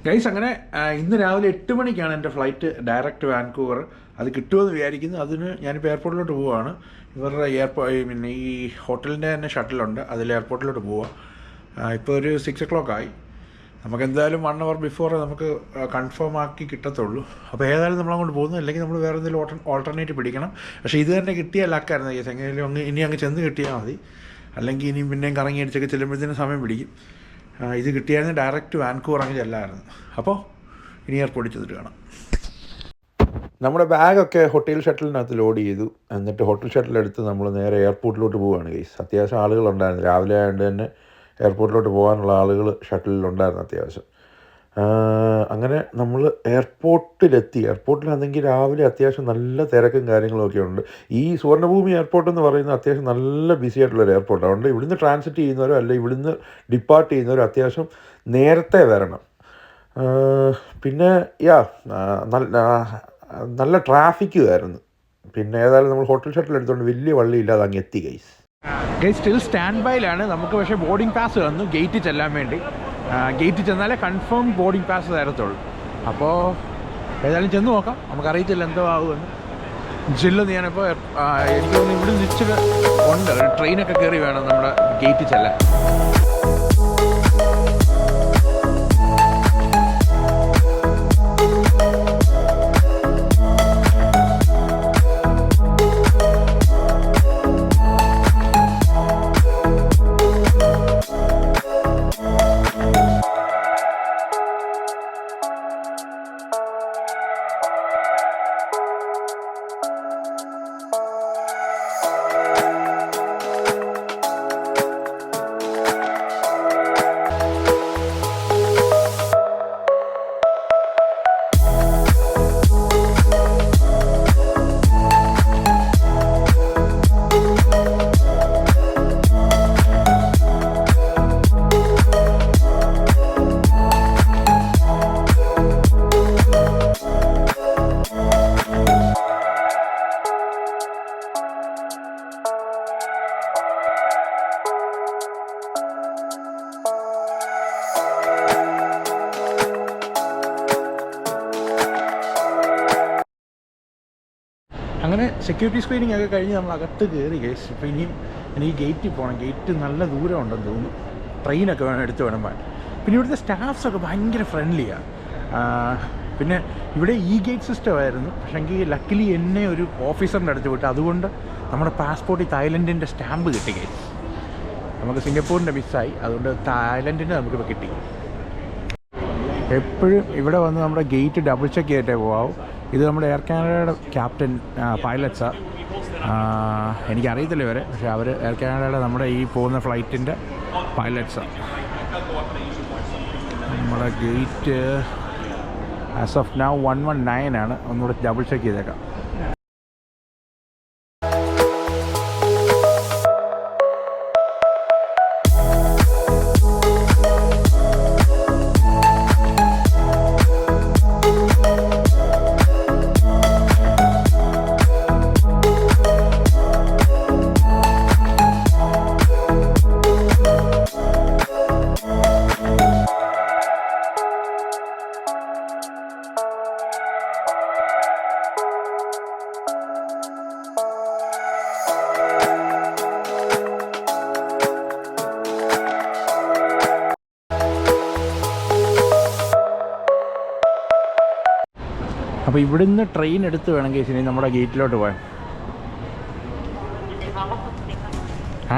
Guys അങ്ങനെ ഇന്ന് രാവിലെ 8 മണിക്കാണ് എൻ്റെ ഫ്ലൈറ്റ് ഡയറക്റ്റ് വാൻകൂവർ. അത് കിട്ടുമെന്ന് വിചാരിക്കുന്നു. അതിന് ഞാനിപ്പോൾ എയർപോർട്ടിലോട്ട് പോവുകയാണ്. ഇവരുടെ പിന്നെ ഈ ഹോട്ടലിൻ്റെ തന്നെ ഷട്ടിലുണ്ട്, അതിൽ എയർപോർട്ടിലോട്ട് പോവുക. ഇപ്പോൾ ഒരു 6 o'clock ആയി. നമുക്ക് എന്തായാലും 1 hour ബിഫോർ നമുക്ക് കൺഫേം ആക്കി കിട്ടത്തുള്ളൂ. അപ്പോൾ ഏതായാലും നമ്മളങ്ങോട്ട് പോകുന്നു, അല്ലെങ്കിൽ നമ്മൾ വേറെ എന്തെങ്കിലും ഓൾട്ടർനേറ്റ് പിടിക്കണം. പക്ഷേ ഇത് തന്നെ കിട്ടിയാൽ ലക്കായിരുന്നു കേസ്. എങ്ങനെയും ഇനി അങ്ങ് ചെന്ന് കിട്ടിയാൽ മതി, അല്ലെങ്കിൽ ഇനിയും പിന്നെയും കറങ്ങി അടിച്ചൊക്കെ ചെല്ലുമ്പോഴത്തേനും സമയം പിടിക്കും. ഇത് കിട്ടിയായിരുന്നു ഡയറക്റ്റ് വാൻകൂവർ അങ്ങ് ചെല്ലായിരുന്നു. അപ്പോൾ ഇനി എയർപോർട്ടിൽ ചെന്നിട്ട് കാണാം. നമ്മുടെ ബാഗൊക്കെ ഹോട്ടൽ ഷട്ടിലിനകത്ത് ലോഡ് ചെയ്തു. എന്നിട്ട് ഹോട്ടൽ ഷട്ടിലെടുത്ത് നമ്മൾ നേരെ എയർപോർട്ടിലോട്ട് പോവുകയാണ് ഗൈസ്. അത്യാവശ്യം ആളുകളുണ്ടായിരുന്നു, രാവിലെ ആയതുകൊണ്ട് തന്നെ എയർപോർട്ടിലോട്ട് പോകാനുള്ള ആളുകൾ ഷട്ടിലുണ്ടായിരുന്നു അത്യാവശ്യം. അങ്ങനെ നമ്മൾ എയർപോർട്ടിലെത്തി. എയർപോർട്ടിലാണെങ്കിൽ രാവിലെ അത്യാവശ്യം നല്ല തിരക്കും കാര്യങ്ങളൊക്കെ ഉണ്ട്. ഈ സുവർണ്ണഭൂമി എയർപോർട്ട് എന്ന് പറയുന്നത് അത്യാവശ്യം നല്ല ബിസി ആയിട്ടുള്ളൊരു എയർപോർട്ടാണ്. അതുകൊണ്ട് ഇവിടുന്ന് ട്രാൻസിറ്റ് ചെയ്യുന്നവരോ അല്ലെങ്കിൽ ഇവിടുന്ന് ഡിപ്പാർട്ട് ചെയ്യുന്നവരോ അത്യാവശ്യം നേരത്തെ വരണം. പിന്നെ നല്ല ട്രാഫിക്കും ആയിരുന്നു. പിന്നെ ഏതായാലും നമ്മൾ ഹോട്ടൽ ഷട്ടിൽ എടുത്തുകൊണ്ട് വലിയ വള്ളിയില്ലാതെ അങ്ങ് എത്തി ഗൈസ്. Still stand ബൈയിലാണ്. നമുക്ക് പക്ഷേ ബോർഡിംഗ് പാസ് തന്നു ഗേറ്റിൽ ചെല്ലാൻ വേണ്ടി. ഗേറ്റിൽ ചെന്നാലേ കൺഫേം ബോർഡിംഗ് പാസ് തരത്തുള്ളൂ. അപ്പോൾ ഏതായാലും ചെന്ന് നോക്കാം, നമുക്കറിയത്തില്ല എന്തോ ആകുമെന്ന്. ജില്ലെന്ന് ഞാനിപ്പോൾ എനിക്ക് തോന്നുന്നു ഇവിടെ നിന്ന് ഇച്ചിരി ഉണ്ട്, ഒരു ട്രെയിനൊക്കെ കയറി വേണം നമ്മുടെ ഗേറ്റിൽ ചെല്ലാൻ. അങ്ങനെ സെക്യൂരിറ്റി സ്ക്രീനിങ് ഒക്കെ കഴിഞ്ഞ് നമ്മൾ അകത്ത് കയറി ഗൈസ്. ഇപ്പോൾ ഇനിയും എനിക്ക് ഗേറ്റിൽ പോകണം. ഗേറ്റ് നല്ല ദൂരം ഉണ്ടെന്ന് തോന്നുന്നു. ട്രെയിനൊക്കെ വേണം എടുത്ത് വേണം. പിന്നെ ഇവിടുത്തെ സ്റ്റാഫ്സൊക്കെ ഭയങ്കര ഫ്രണ്ട്ലിയാണ്. പിന്നെ ഇവിടെ ഈ ഗേറ്റ് സിസ്റ്റം ആയിരുന്നു. പക്ഷേങ്കിൽ ലക്കിലി എന്നെ ഒരു ഓഫീസറിൻ്റെ അടുത്ത് വിട്ടു. അതുകൊണ്ട് നമ്മുടെ പാസ്പോർട്ടിൽ തായ്ലൻഡിൻ്റെ സ്റ്റാമ്പ് കിട്ടി ഗൈസ്. നമുക്ക് സിംഗപ്പൂരിൻ്റെ മിസ്സായി, അതുകൊണ്ട് തായ്ലൻഡിൻ്റെ നമുക്കിപ്പോൾ കിട്ടി. എപ്പോഴും ഇവിടെ വന്ന് നമ്മുടെ ഗേറ്റ് ഡബിൾ ചെക്ക് ചെയ്തിട്ടേ പോകാവും. ഇത് നമ്മുടെ എയർ കാനഡയുടെ ക്യാപ്റ്റൻ പൈലറ്റ്സാണ്. എനിക്കറിയത്തില്ല ഇവരെ, പക്ഷേ അവർ എയർ കാനഡയുടെ നമ്മുടെ ഈ പോകുന്ന ഫ്ലൈറ്റിൻ്റെ പൈലറ്റ്സാണ്. നമ്മുടെ ഗേറ്റ് ആസ് ഓഫ് നൗ 119 ആണ്. ഒന്നുകൂടെ ഡബിൾ ചെക്ക് ചെയ്തേക്കാം. അപ്പോൾ ഇവിടുന്ന് ട്രെയിൻ എടുത്ത് വേണമെങ്കിൽ ഇനി നമ്മുടെ ഗേറ്റിലോട്ട് പോകാൻ.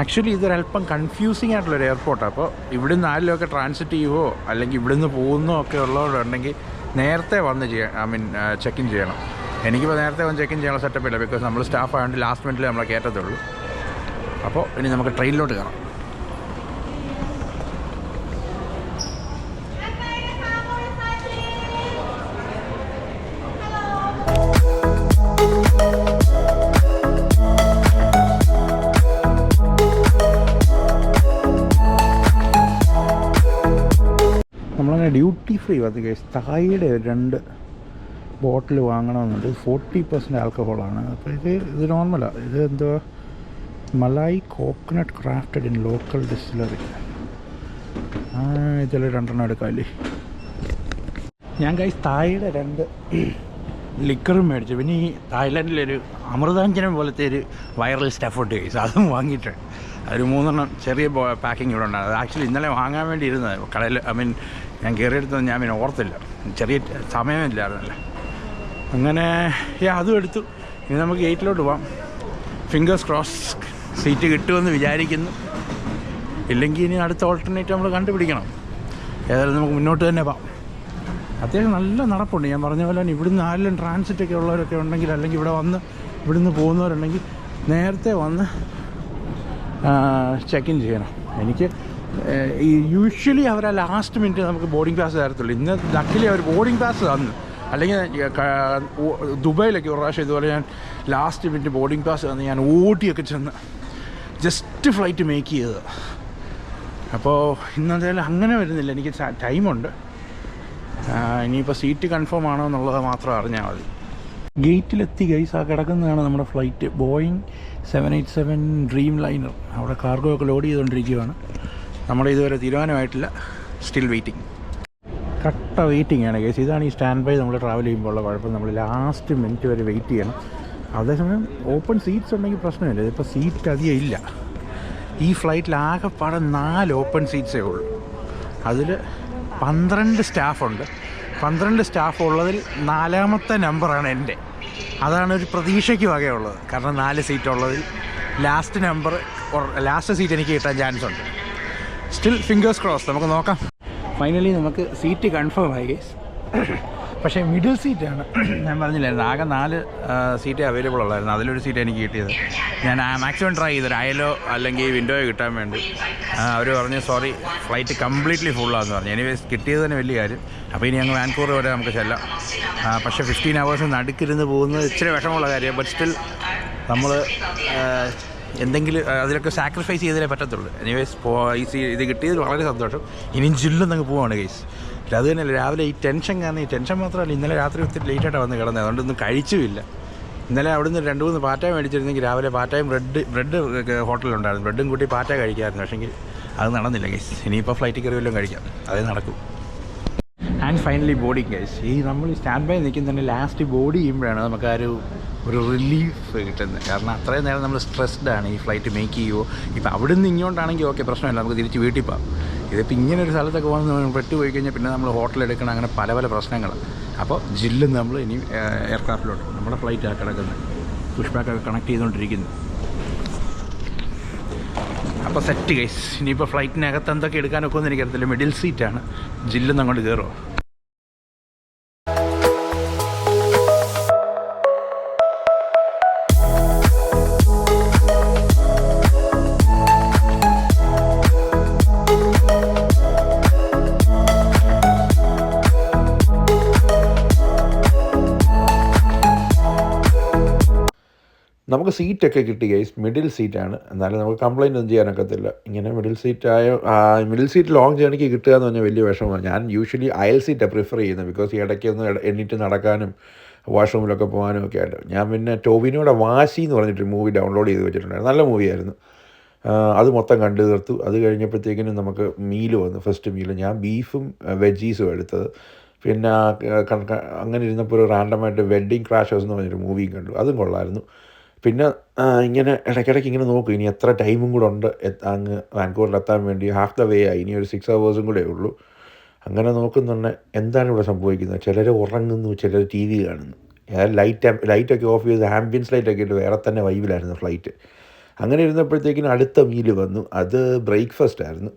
ആക്ച്വലി ഇതൊരല്പം കൺഫ്യൂസിങ് ആയിട്ടുള്ളൊരു എയർപോർട്ടാണ്. അപ്പോൾ ഇവിടുന്ന് ആരിലൊക്കെ ട്രാൻസിറ്റ് ചെയ്യുമോ അല്ലെങ്കിൽ ഇവിടുന്ന് പോകുന്നോ ഒക്കെ ഉള്ളവരുണ്ടെങ്കിൽ നേരത്തെ വന്ന് ചെക്ക് ഇൻ ചെയ്യണം. എനിക്കിപ്പോൾ നേരത്തെ വന്ന് ചെക്ക് ഇൻ ചെയ്യാനുള്ള സെറ്റപ്പ് ഇല്ല, ബിക്കോസ് നമ്മൾ സ്റ്റാഫ് ആയതുകൊണ്ട് ലാസ്റ്റ് മിനിറ്റിൽ നമ്മളെ കയറ്റത്തുള്ളൂ. അപ്പോൾ ഇനി നമുക്ക് ട്രെയിനിലോട്ട് കയറാം. നമ്മളങ്ങനെ ഡ്യൂട്ടി ഫ്രീ വന്നു കേസ്. തായിയുടെ 2 ബോട്ടിൽ വാങ്ങണമെന്നുണ്ട്. 40% ആൽക്കഹോളാണ്. അപ്പോൾ ഇത് നോർമലാണ്. ഇത് എന്തോ malai coconut crafted in local distillery. ഇതിൽ 2 എടുക്കാമല്ലേ. ഞാൻ ഗൈസ് തായിയുടെ 2 ലിക്കറും മേടിച്ചു. പിന്നെ ഈ തായ്ലാൻഡിലൊരു അമൃതാഞ്ജനം പോലത്തെ ഒരു വൈറൽ സ്റ്റഫുണ്ട് ഗൈസ്, അതും വാങ്ങിയിട്ടുണ്ട്. ഒരു 3 ചെറിയ പാക്കിങ് ഇവിടെ ഉണ്ടാകും. അത് ആക്ച്വലി ഇന്നലെ വാങ്ങാൻ വേണ്ടി ഇരുന്നത് കടയിൽ. ഞാൻ കയറിയെടുത്തത് ഞാൻ പിന്നെ ഓർത്തില്ല, ചെറിയ സമയമില്ലായിരുന്നല്ലോ. അങ്ങനെ അതും എടുത്തു. ഇനി നമുക്ക് ഗേറ്റിലോട്ട് പോവാം. ഫിംഗേഴ്സ് ക്രോസ് സീറ്റ് കിട്ടുമെന്ന് വിചാരിക്കുന്നു. ഇല്ലെങ്കിൽ ഇനി അടുത്ത ഓൾട്ടർനേറ്റ് നമ്മൾ കണ്ടുപിടിക്കണം. ഏതായാലും നമുക്ക് മുന്നോട്ട് തന്നെ പോകാം. അത്യാവശ്യം നല്ല നടപ്പുണ്ട്. ഞാൻ പറഞ്ഞ പോലെ തന്നെ ഇവിടുന്ന് ആരെങ്കിലും ട്രാൻസിറ്റൊക്കെ ഉള്ളവരൊക്കെ ഉണ്ടെങ്കിൽ, അല്ലെങ്കിൽ ഇവിടുന്ന് പോകുന്നവരുണ്ടെങ്കിൽ നേരത്തെ വന്ന് ചെക്ക് ഇൻ ചെയ്യണം. എനിക്ക് യൂഷ്വലി അവരാ ലാസ്റ്റ് മിനിറ്റ് നമുക്ക് ബോർഡിംഗ് പാസ് തരത്തുള്ളൂ. ഇന്ന് ലക്കിലി അവർ ബോർഡിംഗ് പാസ് തന്നു. അല്ലെങ്കിൽ ദുബായിലൊക്കെ ഒരു പ്രാവശ്യം ഇതുപോലെ ഞാൻ ലാസ്റ്റ് മിനിറ്റ് ബോർഡിംഗ് പാസ് തന്ന് ഞാൻ ഓടിയൊക്കെ ചെന്ന് ജസ്റ്റ് ഫ്ലൈറ്റ് മേക്ക് ചെയ്തത്. അപ്പോൾ ഇന്നതേലും അങ്ങനെ വരുന്നില്ല. എനിക്ക് ടൈമുണ്ട്. ഇനിയിപ്പോൾ സീറ്റ് കൺഫേം ആണോ എന്നുള്ളത് മാത്രം അറിഞ്ഞാൽ മതി. ഗേറ്റിലെത്തി ഗൈസ്. ആ കിടക്കുന്നതാണ് നമ്മുടെ ഫ്ലൈറ്റ്, ബോയിങ് 787 ഡ്രീം ലൈനർ. അവിടെ കാർഗോ ഒക്കെ ലോഡ് ചെയ്തുകൊണ്ടിരിക്കുകയാണ്. നമ്മുടെ ഇതുവരെ തീരുമാനമായിട്ടില്ല, സ്റ്റിൽ വെയിറ്റിംഗ്. കട്ട വെയിറ്റിംഗ് ആണ് ഗൈസ്. ഇതാണ് ഈ സ്റ്റാൻഡ് ബൈ നമ്മൾ ട്രാവൽ ചെയ്യുമ്പോൾ ഉള്ള കുഴപ്പം. നമ്മൾ ലാസ്റ്റ് മിനിറ്റ് വരെ വെയിറ്റ് ചെയ്യണം. അതേസമയം ഓപ്പൺ സീറ്റ്സ് ഉണ്ടെങ്കിൽ പ്രശ്നമില്ല. ഇതിപ്പോൾ സീറ്റ് അധികം ഇല്ല. ഈ ഫ്ലൈറ്റിൽ ആകെപ്പാടെ 4 ഓപ്പൺ സീറ്റ്സേ ഉള്ളൂ. അതിൽ 12 സ്റ്റാഫുണ്ട്. 12 സ്റ്റാഫ് ഉള്ളതിൽ 4ാമത്തെ നമ്പറാണ് എൻ്റെ. അതാണ് ഒരു പ്രതീക്ഷയ്ക്ക് വകയുള്ളത്. കാരണം 4 സീറ്റ് ഉള്ളതിൽ ലാസ്റ്റ് സീറ്റ് എനിക്ക് കിട്ടാൻ ചാൻസ് ഉണ്ട്. സ്റ്റിൽ ഫിംഗേഴ്സ് ക്രോസ്, നമുക്ക് നോക്കാം. ഫൈനലി നമുക്ക് സീറ്റ് കൺഫേം ആയി ഗൈസ്. പക്ഷേ മിഡിൽ സീറ്റാണ്. ഞാൻ പറഞ്ഞില്ലായിരുന്നു, ആകെ 4 സീറ്റ് അവൈലബിൾ ഉള്ളായിരുന്നു. അതിലൊരു സീറ്റ് എനിക്ക് കിട്ടിയത്. ഞാൻ മാക്സിമം ട്രൈ ചെയ്തു അയലോ അല്ലെങ്കിൽ വിൻഡോയോ കിട്ടാൻ വേണ്ടി. അവർ പറഞ്ഞു സോറി ഫ്ലൈറ്റ് കംപ്ലീറ്റ്ലി ഫുള്ളാന്ന് പറഞ്ഞു. എനിവേസ് കിട്ടിയത് തന്നെ വലിയ കാര്യം. അപ്പോൾ ഇനി ഞങ്ങൾ വാൻകൂവർ വരെ നമുക്ക് ചെല്ലാം. പക്ഷേ 15 hours നടുക്കിരുന്ന് പോകുന്നത് ഇച്ചിരി വിഷമമുള്ള കാര്യമാണ്. ബട്ട് സ്റ്റിൽ നമ്മൾ എന്തെങ്കിലും അതിലൊക്കെ സാക്രിഫൈസ് ചെയ്തേ പറ്റത്തുള്ളൂ. എനിവേസ് ഇത് കിട്ടിയതിൽ വളരെ സന്തോഷം. ഇനിയും ജില്ലൊന്നങ്ങ് പോവാണ് ഗൈസ്. അത് തന്നെയല്ല, രാവിലെ ഈ ടെൻഷൻ കാരണം, ഈ ടെൻഷൻ മാത്രമല്ല, ഇന്നലെ രാത്രി ഒത്തിരി ലേറ്റായിട്ടാണ് വന്ന് കിടന്നത്. അതുകൊണ്ടൊന്നും കഴിച്ചുമില്ല. ഇന്നലെ അവിടുന്ന് 2-3 പാറ്റ മേടിച്ചിരുന്നെങ്കിൽ രാവിലെ പാറ്റയും ബ്രെഡ് ഹോട്ടലുണ്ടായിരുന്നു. ബ്രെഡും കൂട്ടി പാറ്റ കഴിക്കാമായിരുന്നു. പക്ഷേങ്കിൽ അത് നടന്നില്ല ഗൈസ്. ഇനിയിപ്പോൾ ഫ്ലൈറ്റ് കയറി വല്ലതും കഴിക്കാം, അതേ നടക്കും. And finally boarding guys. നമ്മൾ ഈ സ്റ്റാൻഡ് ബൈ നിൽക്കുന്ന തന്നെ ലാസ്റ്റ് ബോഡി ചെയ്യുമ്പോഴാണ് നമുക്ക് ആ ഒരു റിലീഫ് കിട്ടുന്നത്. കാരണം അത്രയും നേരം നമ്മൾ സ്ട്രെസ്ഡ് ആണ്. ഈ ഫ്ലൈറ്റ് മേക്ക് ചെയ്യുമോ, ഇപ്പോൾ അവിടെ നിന്ന് ഇങ്ങോട്ടാണെങ്കിൽ ഓക്കെ പ്രശ്നമില്ല, നമുക്ക് തിരിച്ച് വീട്ടിൽ പോകാം. ഇതിപ്പോൾ ഇങ്ങനെ ഒരു സ്ഥലത്തൊക്കെ വന്ന് പെട്ടുപോയി കഴിഞ്ഞാൽ പിന്നെ നമ്മൾ ഹോട്ടൽ എടുക്കണം, അങ്ങനെ പല പ്രശ്നങ്ങളാണ്. അപ്പോൾ ജില്ലും നമ്മൾ ഇനി എയർക്രാഫ്റ്റിലോട്ട് നമ്മുടെ ഫ്ലൈറ്റ് കിടക്കുന്നത് പുഷ്പാക്കൊക്കെ കണക്ട് ചെയ്തുകൊണ്ടിരിക്കുന്നു. അപ്പോൾ സെറ്റ് ഗൈസ്. ഇനിയിപ്പോൾ ഫ്ലൈറ്റിനകത്ത് എന്തൊക്കെ എടുക്കാനൊക്കെ ഒന്നും എനിക്കറിയത്തില്ല. മിഡിൽ സീറ്റാണ്. ജില്ലെന്ന് അങ്ങോട്ട് കയറുമോ? നമുക്ക് സീറ്റൊക്കെ കിട്ടി ഗൈസ്. മിഡിൽ സീറ്റാണ്. എന്നാലും നമുക്ക് കംപ്ലയിൻ്റ് ഒന്നും ചെയ്യാനൊക്കത്തില്ല. ഇങ്ങനെ മിഡിൽ സീറ്റ് ലോങ് ജേണിക്ക് കിട്ടുക എന്ന് പറഞ്ഞാൽ വലിയ വിഷമമാണ്. ഞാൻ യൂഷ്വലി അയൽ സീറ്റാണ് പ്രിഫർ ചെയ്യുന്നത്. ബിക്കോസ് ഈ ഇടയ്ക്കൊന്ന് എണ്ണീറ്റ് നടക്കാനും വാഷ്റൂമിലൊക്കെ പോകാനും ഒക്കെ ആയിട്ട്. ഞാൻ പിന്നെ ടോവിനോയുടെ വാശി എന്ന് പറഞ്ഞിട്ട് മൂവി ഡൗൺലോഡ് ചെയ്ത് വെച്ചിട്ടുണ്ടായിരുന്നു. നല്ല മൂവിയായിരുന്നു. അത് മൊത്തം കണ്ടു തീർത്തു. അത് കഴിഞ്ഞപ്പോഴത്തേക്കിനും നമുക്ക് മീല് വന്നു. ഫസ്റ്റ് മീല് ഞാൻ ബീഫും വെജീസും എടുത്തത്. പിന്നെ അങ്ങനെ ഇരുന്നപ്പോൾ ഒരു റാൻഡമായിട്ട് വെഡ്ഡിങ് ക്രാഷേഴ്സ് എന്ന് പറഞ്ഞൊരു മൂവിയും കണ്ടു. അതും കൊള്ളായിരുന്നു. പിന്നെ ഇങ്ങനെ ഇടയ്ക്കിടയ്ക്ക് ഇങ്ങനെ നോക്കും ഇനി എത്ര ടൈമും കൂടെ ഉണ്ട് അങ്ങ് വാൻകൂവറിലെത്താൻ വേണ്ടി. ഹാഫ് ദ വേ ആയി, ഇനി ഒരു 6 hours കൂടെ ഉള്ളൂ. അങ്ങനെ നോക്കുന്നുണ്ട് എന്താണ് ഇവിടെ സംഭവിക്കുന്നത്. ചിലർ ഉറങ്ങുന്നു, ചിലർ TV കാണുന്നു. ലൈറ്റൊക്കെ ഓഫ് ചെയ്ത് ആംബിയൻസ് ലൈറ്റൊക്കെ ഇട്ട് വേറെ തന്നെ വൈബിലായിരുന്നു ഫ്ലൈറ്റ്. അങ്ങനെ ഇരുന്നപ്പോഴത്തേക്കിനും അടുത്ത മീല് വന്നു. അത് ബ്രേക്ക്ഫാസ്റ്റ് ആയിരുന്നു.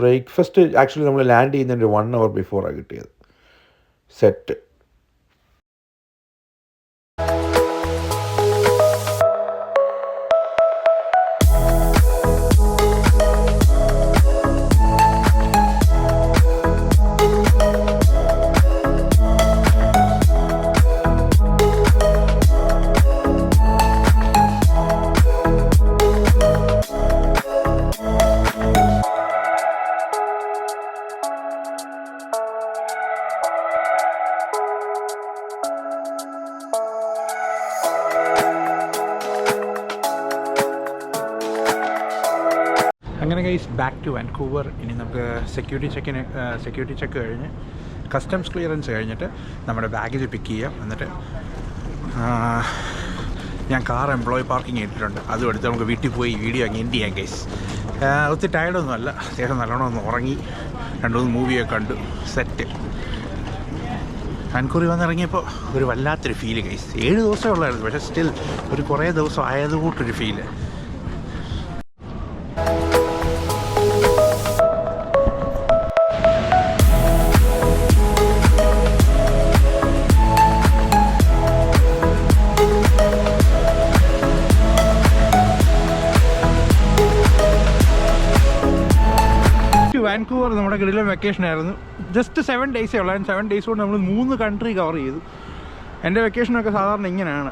ബ്രേക്ക്ഫാസ്റ്റ് ആക്ച്വലി നമ്മൾ ലാൻഡ് ചെയ്യുന്നതിൻ്റെ 1 hour ബിഫോറാണ് കിട്ടിയത്. സെറ്റ്. അങ്ങനെ ഗൈസ് ബാക്ക് ടു വാൻകൂവർ. ഇനി നമുക്ക് സെക്യൂരിറ്റി ചെക്ക് കഴിഞ്ഞ് കസ്റ്റംസ് ക്ലിയറൻസ് കഴിഞ്ഞിട്ട് നമ്മുടെ ബാഗേജ് പിക്ക് ചെയ്യാം. എന്നിട്ട് ഞാൻ കാർ എംപ്ലോയി പാർക്കിംഗ് ഇട്ടിട്ടുണ്ട്, അതും എടുത്ത് നമുക്ക് വീട്ടിൽ പോയി വീഡിയോ അങ്ങ് എൻഡ് ചെയ്യാം ഗൈസ്. ഒത്തിരി ടയർഡൊന്നുമല്ല, അത്യാവശ്യം നല്ലോണം ഒന്ന് ഉറങ്ങി 2-3 മൂവിയൊക്കെ കണ്ടു, സെറ്റ്. വാൻകൂവറിൽ വന്നിറങ്ങിയപ്പോൾ ഒരു വല്ലാത്തൊരു ഫീല് ഗൈസ്. 7 ദിവസമേ ഉള്ളായിരുന്നു, പക്ഷേ സ്റ്റിൽ ഒരു കുറേ ദിവസം ആയതുകൂട്ടൊരു ഫീല്. വാൻകൂവർ നമ്മുടെ കിടിലൻ വെക്കേഷൻ ആയിരുന്നു. ജസ്റ്റ് 7 ഡേയ്സേ ഉള്ളായിരുന്നു. 7 ഡേയ്സ് കൊണ്ട് നമ്മൾ 3 കൺട്രി കവർ ചെയ്തു. എൻ്റെ വെക്കേഷനൊക്കെ സാധാരണ ഇങ്ങനെയാണ്.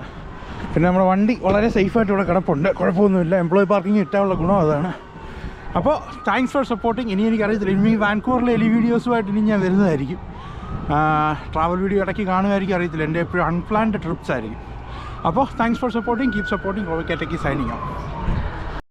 പിന്നെ നമ്മുടെ വണ്ടി വളരെ സേഫായിട്ട് ഇവിടെ കിടപ്പുണ്ട്, കുഴപ്പമൊന്നുമില്ല. എംപ്ലോയി പാർക്കിംഗ് ഇട്ടാനുള്ള ഗുണം അതാണ്. അപ്പോൾ താങ്ക്സ് ഫോർ സപ്പോർട്ടിങ്. ഇനി എനിക്കറിയത്തില്ല, ഇനി വാൻകൂവറിലെ എലി വീഡിയോസുമായിട്ട് ഇനി ഞാൻ വരുന്നതായിരിക്കും. ട്രാവൽ വീഡിയോ ഇടയ്ക്ക് കാണുമായിരിക്കും, അറിയത്തില്ല. എൻ്റെ എപ്പോഴും അൺപ്ലാൻഡ് ട്രിപ്സ് ആയിരിക്കും. അപ്പോൾ thanks for supporting, keep supporting. Okay, take signing off.